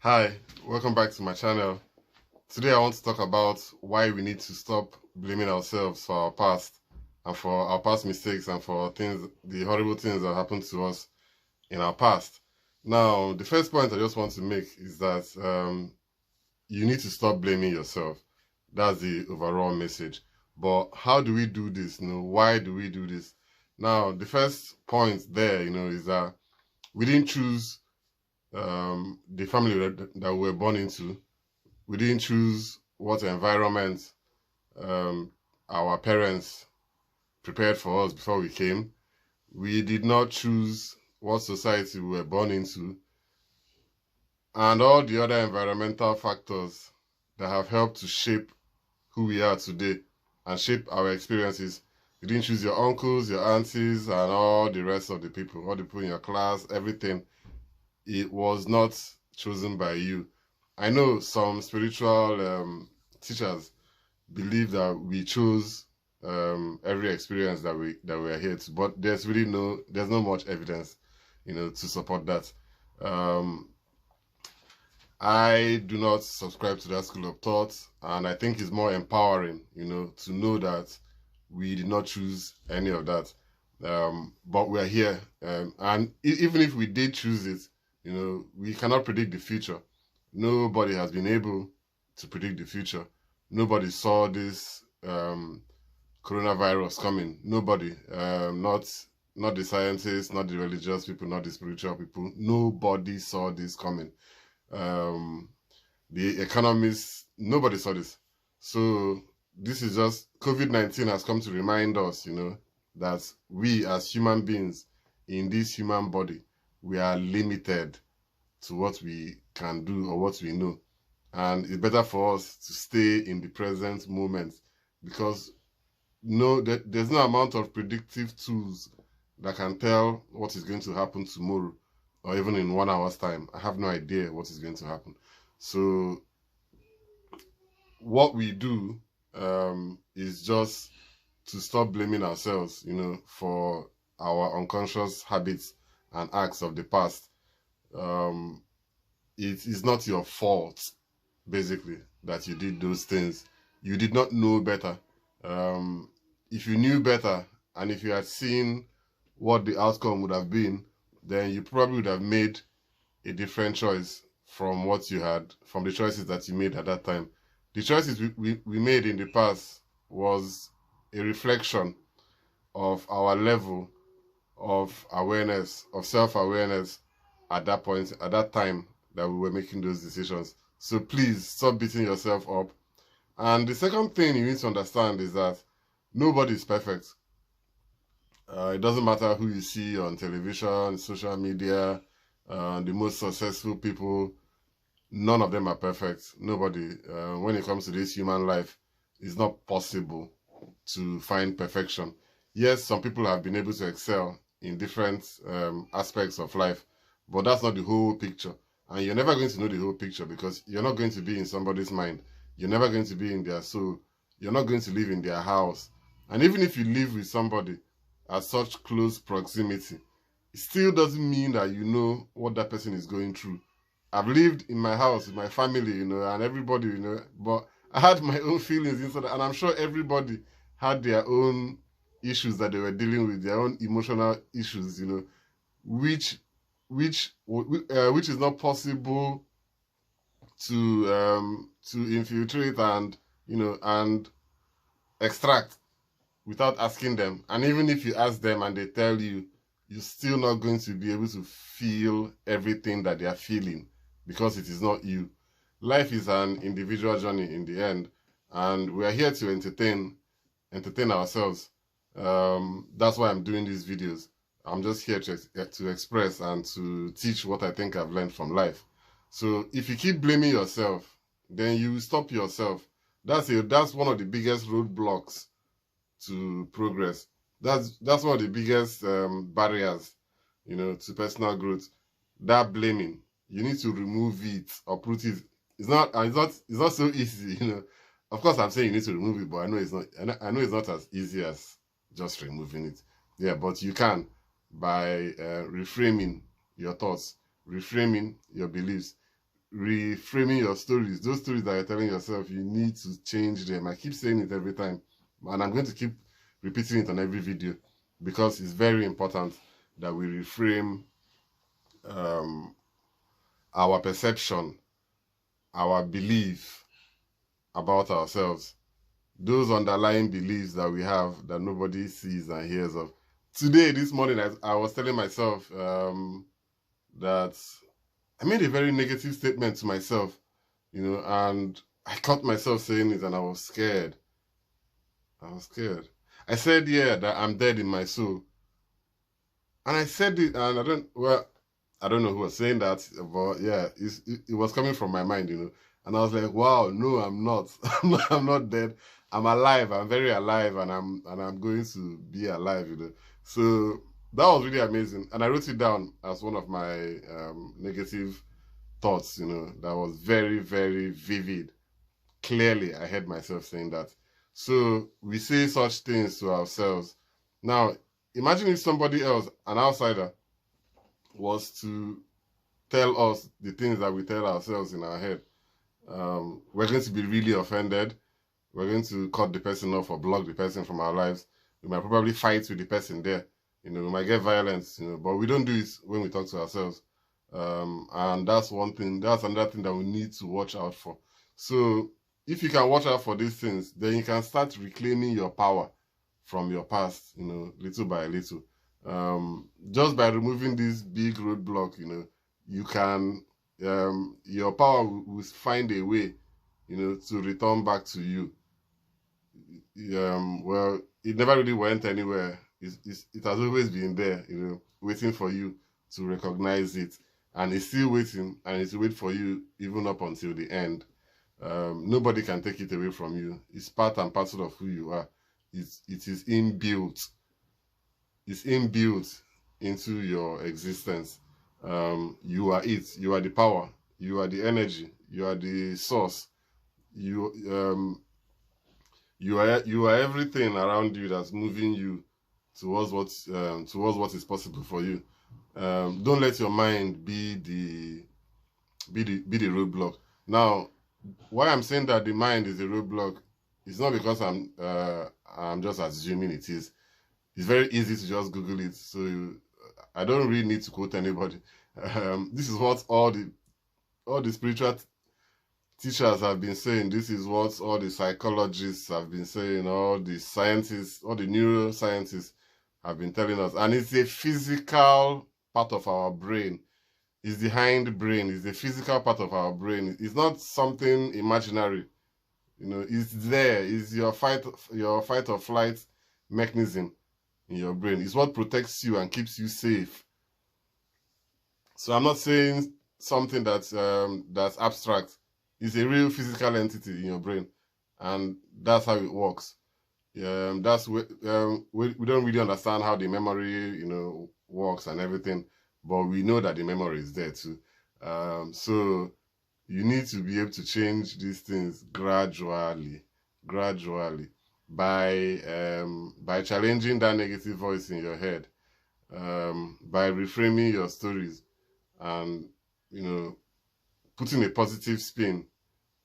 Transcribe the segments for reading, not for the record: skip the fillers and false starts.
Hi, welcome back to my channel. Today I want to talk about why we need to stop blaming ourselves for our past and for our past mistakes and for the horrible things that happened to us in our past. Now, the first point I just want to make is that you need to stop blaming yourself. That's the overall message. But how do we do this? Why do we do this? Now, the first point there, is that we didn't choose the family that we were born into. We didn't choose what environment our parents prepared for us before we came. We did not choose what society we were born into, and all the other environmental factors that have helped to shape who we are today and shape our experiences. You didn't choose your uncles, your aunties, and all the rest of the people, all the people in your class, everything. It was not chosen by you. I know some spiritual teachers believe that we chose every experience that we are here to, but there's not much evidence, to support that. I do not subscribe to that school of thought, and I think it's more empowering, to know that we did not choose any of that. But we're here, and even if we did choose it, we cannot predict the future. Nobody has been able to predict the future. Nobody saw this coronavirus coming. Nobody, not the scientists, not the religious people, not the spiritual people. Nobody saw this coming. The economists, nobody saw this. So this is just, COVID-19 has come to remind us, that we as human beings in this human body, we are limited to what we can do or what we know. And it's better for us to stay in the present moment, because there's no amount of predictive tools that can tell what is going to happen tomorrow or even in 1 hour's time. I have no idea what is going to happen. So what we do is just to stop blaming ourselves, for our unconscious habits and acts of the past. It is not your fault, basically, that you did those things. You did not know better. If you knew better, and if you had seen what the outcome would have been, then you probably would have made a different choice from the choices that you made at that time. The choices we made in the past was a reflection of our level of awareness, of self-awareness at that point, at that time that we were making those decisions. So please stop beating yourself up. And the second thing you need to understand is that nobody is perfect. It doesn't matter who you see on television, social media, the most successful people, none of them are perfect. Nobody. When it comes to this human life, it's not possible to find perfection. Yes, some people have been able to excel in different aspects of life, but that's not the whole picture. And you're never going to know the whole picture, because you're not going to be in somebody's mind. You're never going to be in their soul. You're not going to live in their house. And even if you live with somebody at such close proximity, it still doesn't mean that you know what that person is going through. I've lived in my house with my family, and everybody, but I had my own feelings inside, and I'm sure everybody had their own issues that they were dealing with, their own emotional issues, which is not possible to infiltrate and and extract without asking them. And even if you ask them and they tell you, you're still not going to be able to feel everything that they are feeling, because it is not you. Life is an individual journey in the end, and we are here to entertain ourselves. That's why I'm doing these videos. I'm just here to express and to teach what I think I've learned from life. So if you keep blaming yourself, then you stop yourself. That's one of the biggest roadblocks to progress. That's one of the biggest barriers, to personal growth. That blaming, you need to remove it, uproot it. It's not so easy, Of course, I'm saying you need to remove it, but I know it's not. I know it's not as easy as just removing it. Yeah, but you can, by reframing your thoughts, reframing your beliefs, reframing your stories. Those stories that you're telling yourself, you need to change them. I keep saying it every time, and I'm going to keep repeating it on every video because it's very important that we reframe our perception, our belief about ourselves, those underlying beliefs that we have that nobody sees and hears of. Today, this morning, I was telling myself that I made a very negative statement to myself, you know, and I caught myself saying it and I was scared. I was scared. I said, yeah, that I'm dead in my soul. And I said it, and I don't know who was saying that, but yeah, it was coming from my mind, you know. And I was like, wow, no, I'm not. I'm not dead. I'm alive. I'm very alive, and I'm going to be alive, you know. So that was really amazing. And I wrote it down as one of my negative thoughts, you know, that was very, very vivid. Clearly, I heard myself saying that. So we say such things to ourselves. Now, imagine if somebody else, an outsider, was to tell us the things that we tell ourselves in our head. We're going to be really offended. We're going to cut the person off or block the person from our lives. We might probably fight with the person there. You know, we might get violence, you know, but we don't do it when we talk to ourselves. And that's one thing, that's another thing that we need to watch out for. So if you can watch out for these things, then you can start reclaiming your power from your past, you know, little by little. Just by removing this big roadblock, you know, you can, your power will find a way, you know, to return back to you. Well, it never really went anywhere. It has always been there, you know, waiting for you to recognize it. And it's still waiting, and it's wait for you even up until the end. Nobody can take it away from you. It's part and parcel of who you are. It is inbuilt. It's inbuilt into your existence. You are it. You are the power. You are the energy. You are the source. You are everything around you that's moving you towards what is possible for you. Don't let your mind be the roadblock. Now, why I'm saying that the mind is the roadblock is not because I'm just assuming it is. It's very easy to just Google it. So I don't really need to quote anybody. This is what all the spiritual teachers have been saying. This is what all the psychologists have been saying. All the scientists, all the neuroscientists have been telling us. And it's a physical part of our brain. It's the hindbrain. It's the physical part of our brain. It's not something imaginary. You know, it's there. It's your fight or flight mechanism in your brain. It's what protects you and keeps you safe. So I'm not saying something that's abstract. It's a real physical entity in your brain, and that's how it works. That's we don't really understand how the memory, you know, works and everything, but we know that the memory is there too. So you need to be able to change these things gradually by challenging that negative voice in your head, by reframing your stories, and, you know, putting a positive spin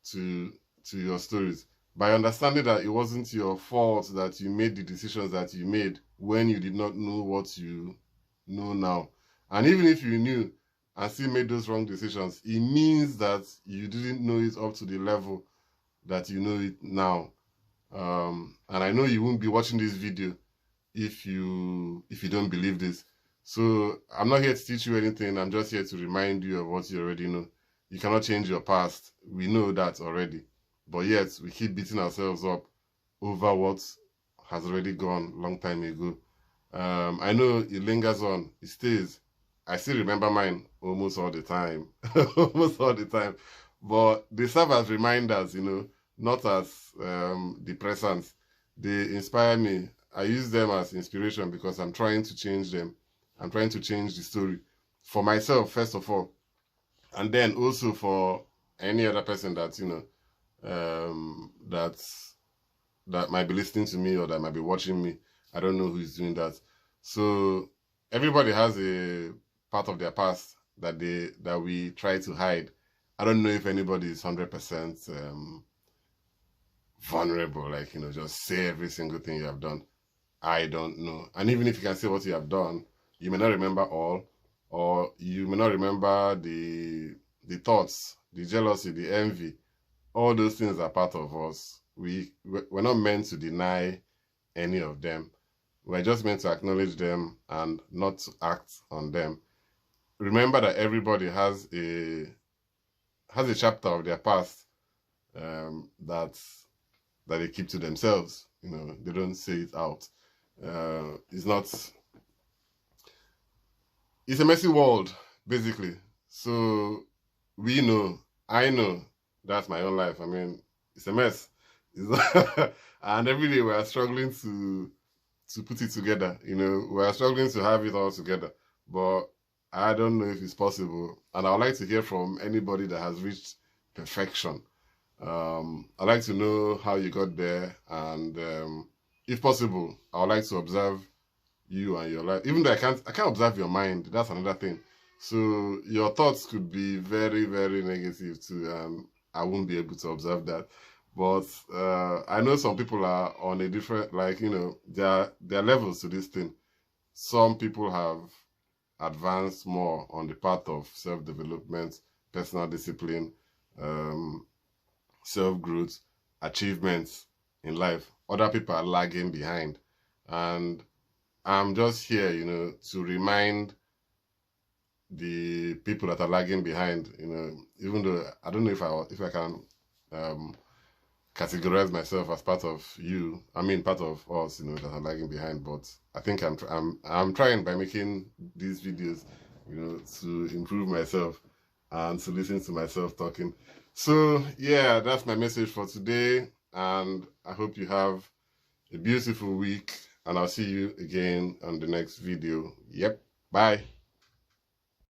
to your stories, by understanding that it wasn't your fault that you made the decisions that you made when you did not know what you know now. And even if you knew and still made those wrong decisions, it means that you didn't know it up to the level that you know it now. And I know you won't be watching this video if you don't believe this. So I'm not here to teach you anything. I'm just here to remind you of what you already know. You cannot change your past. We know that already. But yet, we keep beating ourselves up over what has already gone a long time ago. I know it lingers on. It stays. I still remember mine almost all the time. Almost all the time. But they serve as reminders, you know, not as depressants. They inspire me. I use them as inspiration because I'm trying to change them. I'm trying to change the story for myself, first of all. And then also for any other person that, you know, that might be listening to me or that might be watching me. I don't know who is doing that. So everybody has a part of their past that we try to hide. I don't know if anybody is 100% vulnerable, like, you know, just say every single thing you have done. I don't know. And even if you can say what you have done, you may not remember all, or you may not remember the thoughts, the jealousy, the envy. All those things are part of us. We're not meant to deny any of them. We're just meant to acknowledge them and not to act on them. Remember that everybody has a chapter of their past that they keep to themselves. You know, they don't say it out. It's a messy world, basically. So we know, I know, that's my own life. I mean, it's a mess. And every day we are struggling to put it together. You know, we are struggling to have it all together. But I don't know if it's possible. And I would like to hear from anybody that has reached perfection. I'd like to know how you got there, and if possible, I would like to observe you and your life. Even though I can't observe your mind. That's another thing. So your thoughts could be very, very negative too. I won't be able to observe that. But I know some people are on a different, like, you know, there are levels to this thing. Some people have advanced more on the path of self-development, personal discipline, self-growth, achievements in life. Other people are lagging behind. And I'm just here, you know, to remind the people that are lagging behind, you know, even though I don't know if I can categorize myself as part of you. I mean, part of us, you know, that are lagging behind. But I think I'm trying by making these videos, you know, to improve myself and to listen to myself talking. So yeah, that's my message for today, and I hope you have a beautiful week, and I'll see you again on the next video. Yep, bye.